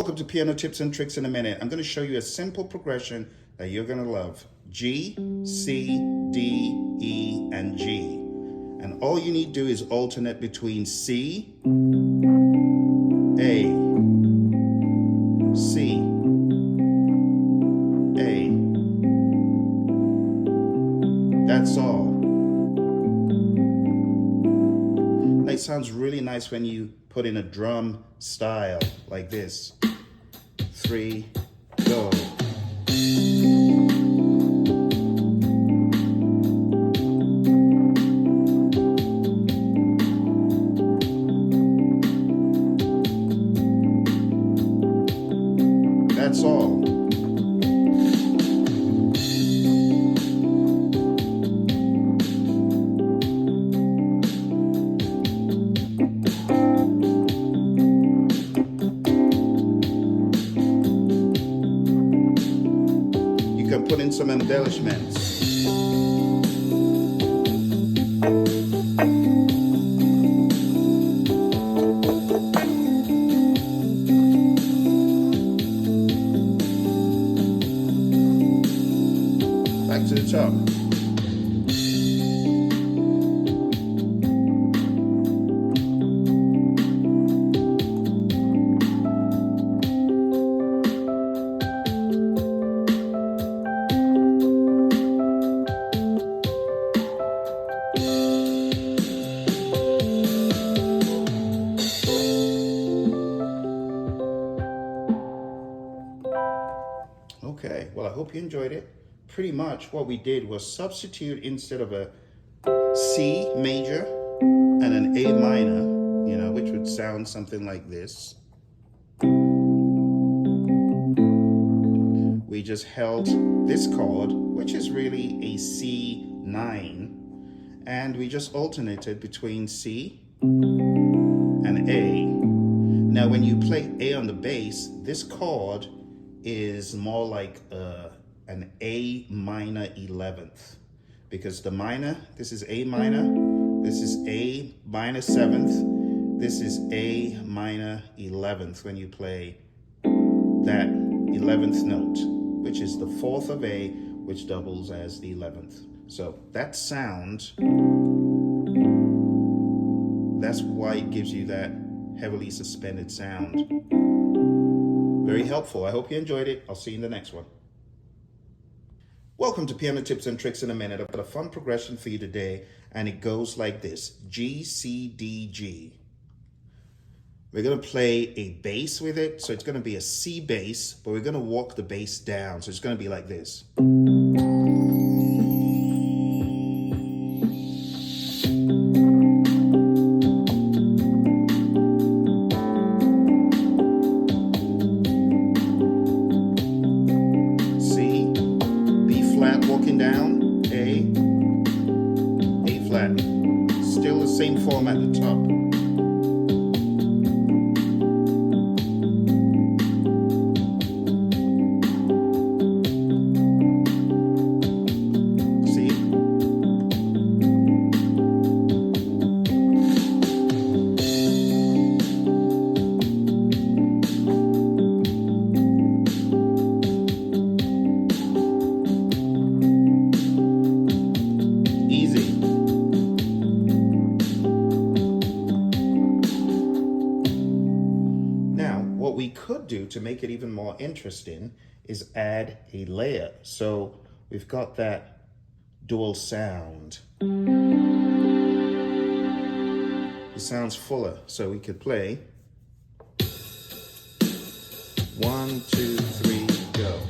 Welcome to Piano Tips and Tricks in a Minute. I'm going to show you a simple progression that you're going to love. G, C, D, E, and G. And all you need to do is alternate between C, A, C, A. That's all. It sounds really nice when you put in a drum style like this. 3, go. That's all. You can put in some embellishments. Back to the top. Okay, well, I hope you enjoyed it. Pretty much what we did was substitute, instead of a C major and an A minor, which would sound something like this. We just held this chord, which is really a C9, and we just alternated between C and A. Now, when you play A on the bass, this chord is more like an A minor 11th, because the minor, this is A minor, this is A minor 7th, this is A minor 11th when you play that 11th note, which is the 4th of A, which doubles as the 11th. So that sound, that's why it gives you that heavily suspended sound. Very helpful. I hope you enjoyed it. I'll see you in the next one. Welcome to Piano Tips and Tricks in a Minute. I've got a fun progression for you today, and it goes like this. G, C, D, G. We're going to play a bass with it, so it's going to be a C bass, but we're going to walk the bass down, so it's going to be like this. Walking down, A flat, still the same form at the top. See? What we could do to make it even more interesting is add a layer. So we've got that dual sound. It sounds fuller, so we could play 1, 2, 3, go.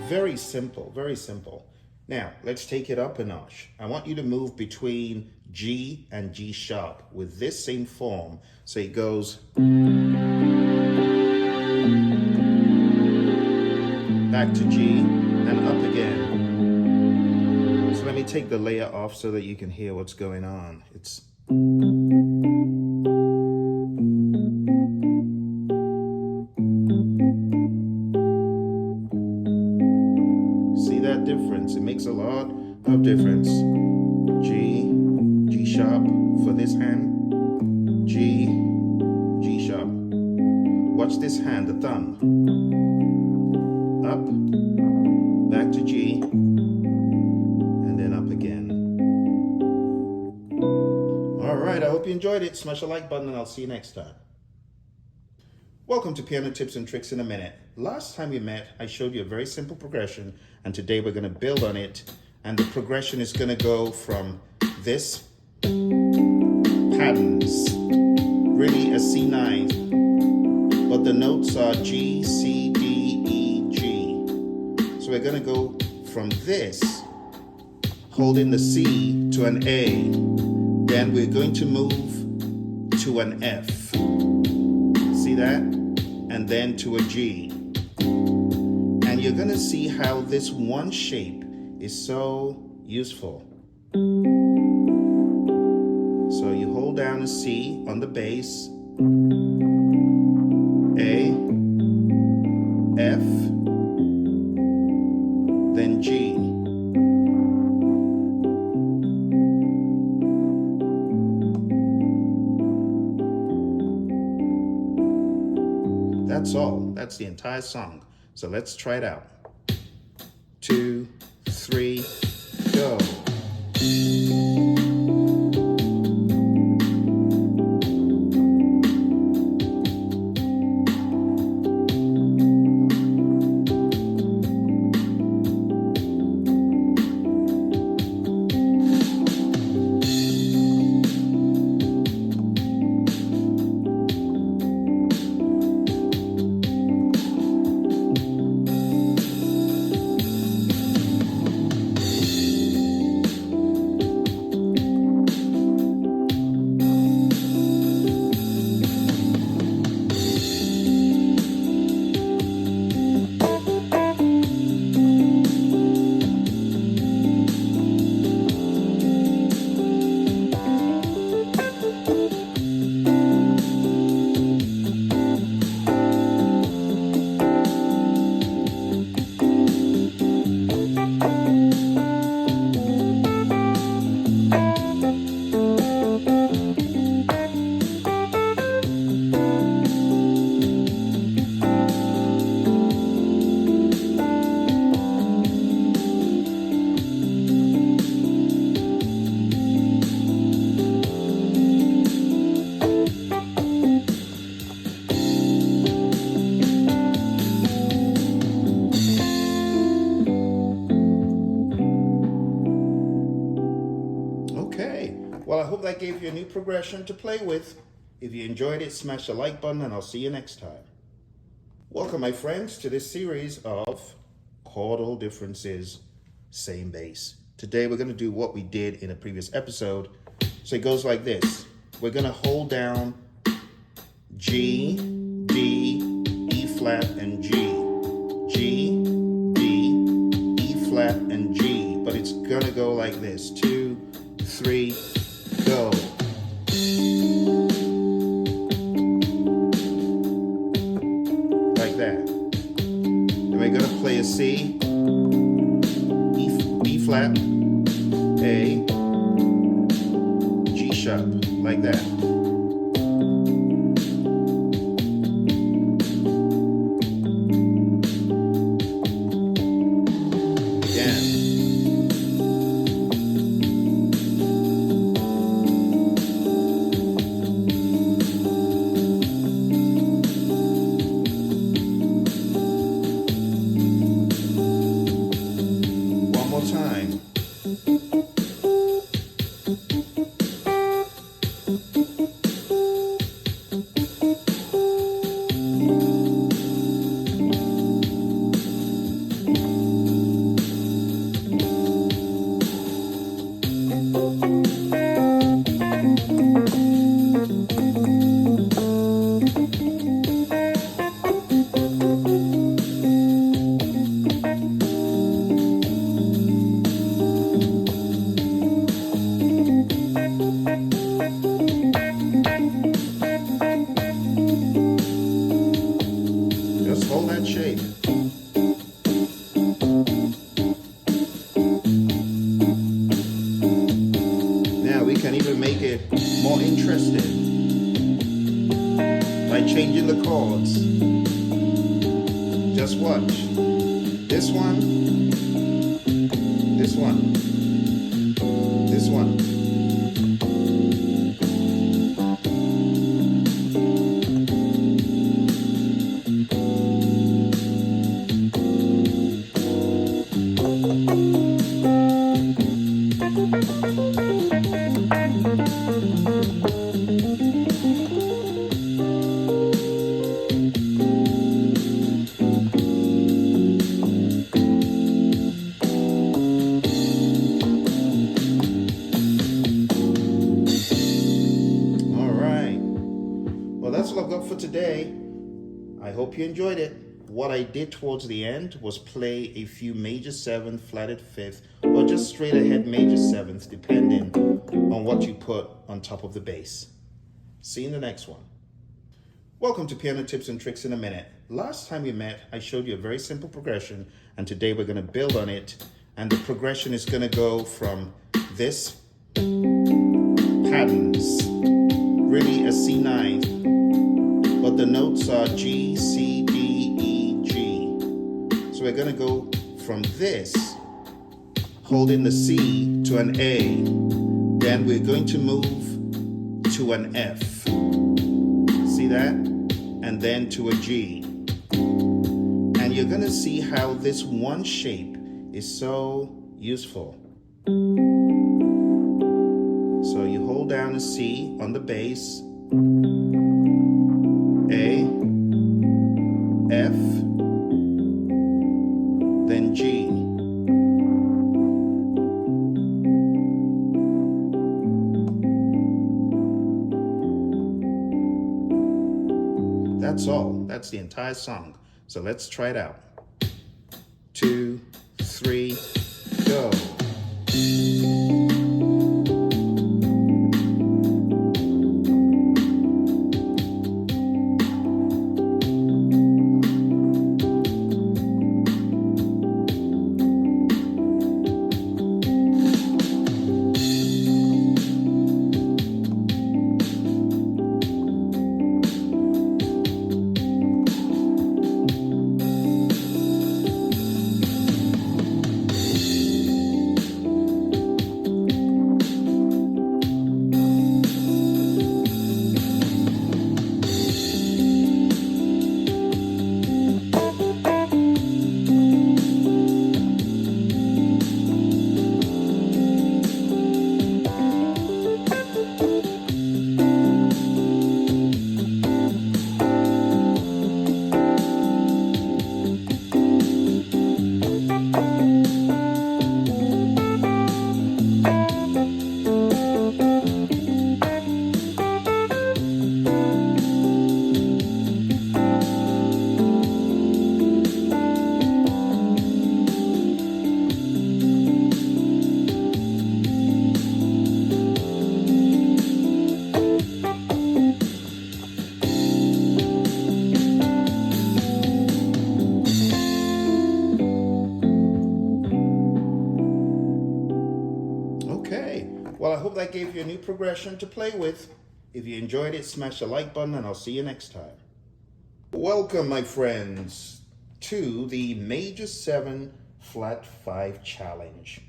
Very simple, very simple. Now, let's take it up a notch. I want you to move between G and G sharp with this same form. So it goes back to G and up again. So let me take the layer off so that you can hear what's going on. It's that difference. It makes a lot of difference. G, G sharp for this hand, G, G sharp. Watch this hand, the thumb. Up, back to G, and then up again. All right, I hope you enjoyed it. Smash the like button and I'll see you next time. Welcome to Piano Tips and Tricks in a Minute. Last time we met, I showed you a very simple progression, and today we're going to build on it. And the progression is going to go from this patterns, really a C9, but the notes are G, C, D, E, G. So we're going to go from this, holding the C to an A, then we're going to move to an F. See that? And then to a G. And you're going to see how this one shape is so useful. So you hold down a C on the bass, A, F, then G. That's all. That's the entire song. So let's try it out. 2, 3, go. Well, I hope that gave you a new progression to play with. If you enjoyed it, smash the like button and I'll see you next time. Welcome, my friends, to this series of chordal differences, same bass. Today we're going to do what we did in a previous episode. So it goes like this. We're going to hold down G, D, E flat, and G. G, D, E flat, and G. But it's going to go like this. 2, 3, go. Like that. Then we're going to play a C, B flat, A, G sharp, like that. Time. Just hold that shape. Now we can even make it more interesting by changing the chords. Just watch. This one, this one, this one. That's all I've got for today. I hope you enjoyed it. What I did towards the end was play a few major 7th, flatted 5th, or just straight ahead major 7th, depending on what you put on top of the bass. See you in the next one. Welcome to Piano Tips and Tricks in a Minute. Last time we met, I showed you a very simple progression, and today we're going to build on it. And the progression is going to go from this patterns, really a C9, but the notes are G, C, D, E, G. So we're going to go from this, holding the C to an A, then we're going to move to an F. See that? And then to a G. And you're going to see how this one shape is so useful. So you hold down a C on the bass, A, F, then G. That's all. That's the entire song. So let's try it out. 2, 3, go. Well, I hope that gave you a new progression to play with. If you enjoyed it, smash the like button and I'll see you next time. Welcome, my friends, to the Major 7 Flat 5 Challenge.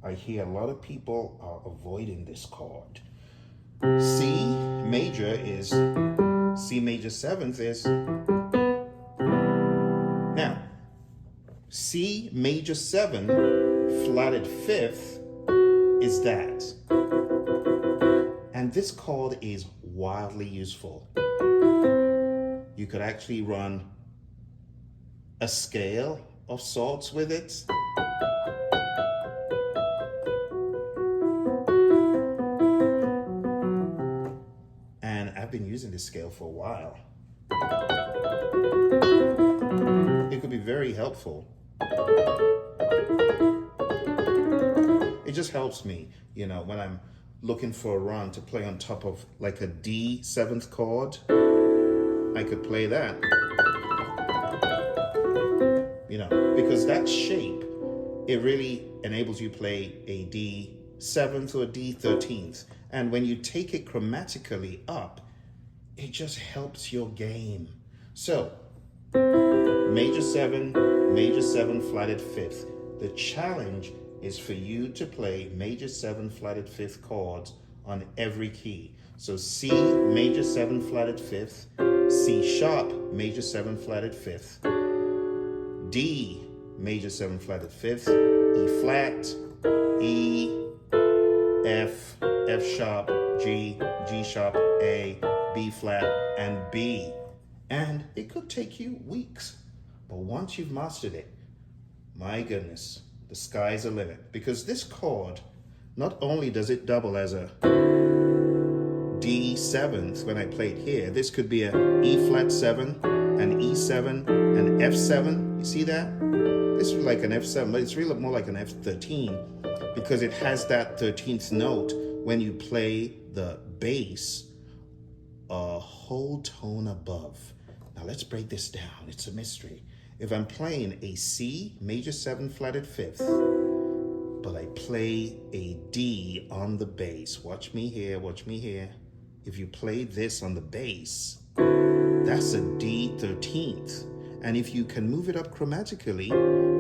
I hear a lot of people are avoiding this chord. C major is, C major 7th is, now, C major 7 flatted 5th is that. And this chord is wildly useful. You could actually run a scale of sorts with it. And I've been using this scale for a while. It could be very helpful. It just helps me, you know, when I'm looking for a run to play on top of like a D 7th chord, I could play that, you know, because that shape, it really enables you to play a D 7th or a D 13th. And when you take it chromatically up, it just helps your game. So, major 7 flatted 5th. The challenge is for you to play major 7 flatted 5th chords on every key. So C, major 7 flatted 5th, C sharp, major 7 flatted 5th, D, major 7 flatted 5th, E flat, E, F, F sharp, G, G sharp, A, B flat, and B. And it could take you weeks, but once you've mastered it, my goodness, the sky's the limit. Because this chord, not only does it double as a D 7th when I play it here, this could be a E flat 7, an E7, an F7. You see that? This is like an F7, but it's really more like an F13 because it has that 13th note when you play the bass a whole tone above. Now let's break this down. It's a mystery. If I'm playing a C major 7 flatted 5th, but I play a D on the bass, watch me here, watch me here. If you play this on the bass, that's a D 13th. And if you can move it up chromatically,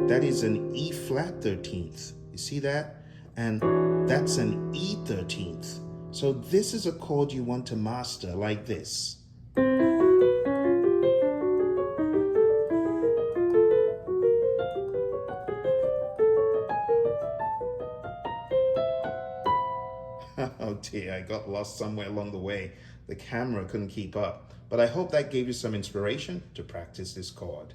that is an E flat 13th. You see that? And that's an E 13th. So this is a chord you want to master like this. Oh dear, I got lost somewhere along the way. The camera couldn't keep up. But I hope that gave you some inspiration to practice this chord.